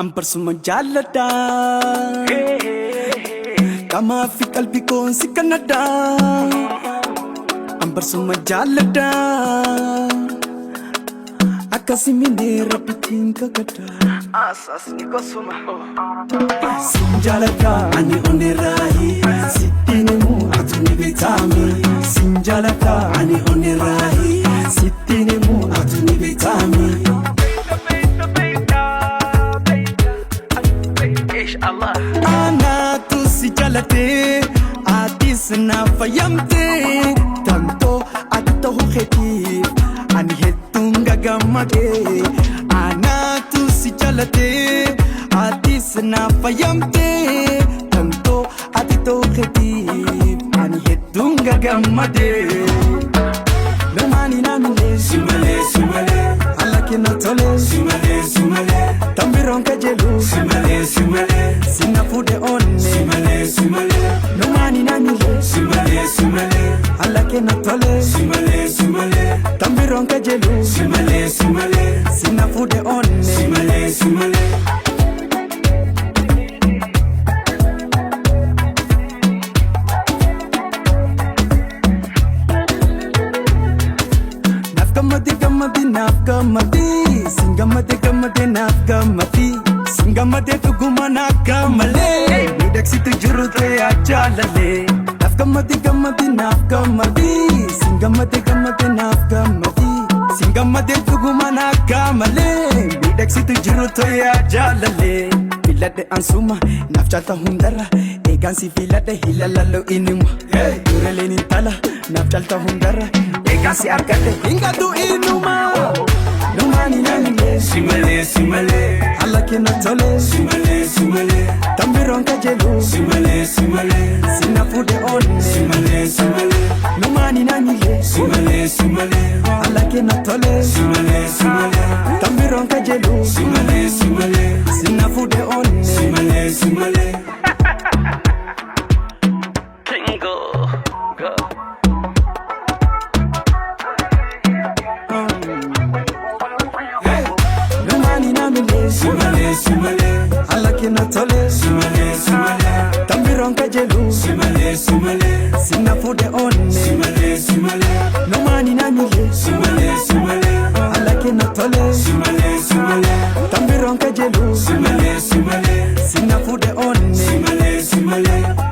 Ambarsuma jaalladha qamaa fi qalbii koon si kannadha Ambarsuma jaalladha akkasi minee rabbitiin kakadha Asasni kosuma Sin jaalladha ani onneerraayi sittiin immoo atuni beektaami Sin jaalladha ani onneerraayi sittiin immoo atuni beektaami Ana tu si jalate atis na fayamte tanto atto kheti ani hetunga gamage Ana tu si jalate atis na fayamte tanto atto kheti ani hetunga gamage No mani na mile sumale sumale alake na tole sumale sumale tambiron kajelu sumale sumale sina fude onne sumale sumale no mani na mile sumale sumale alake na tole sumale sumale tambiron kajelu sumale sumale sina fude onne sumale sumale Nafkamati, singamate kamate nafkamati, singamate tuguma nakamale, midaksitu jurute ajalale. Nafkamati kamati nafkamati, singamate kamate nafkamati, singamate tuguma nakamale, midaksitu jurute ajalale. Filade ansuma, nafchata hundara, egansi filade hilalalo inuma. Durele nintala, nafchalta hundara. Egansi arkade ingatu inuma No mani na mile Simale simale Alake na tole Simale simale Tambiron kajelu Simale simale Sina fude onne Simale simale No mani na mile Simale simale Alake na tole Simale simale Tambiron kajelu Simale simale Sina fude onne Simale simale Tingo Go Simale, simale, alake na tole Simale, simale, tambiron kajelu Simale, simale, sina fude onne Simale, simale, no mani na mile Simale, simale, alake na tole Simale, simale, tambiron kajelu Simale, simale, sina fude onne Simale, simale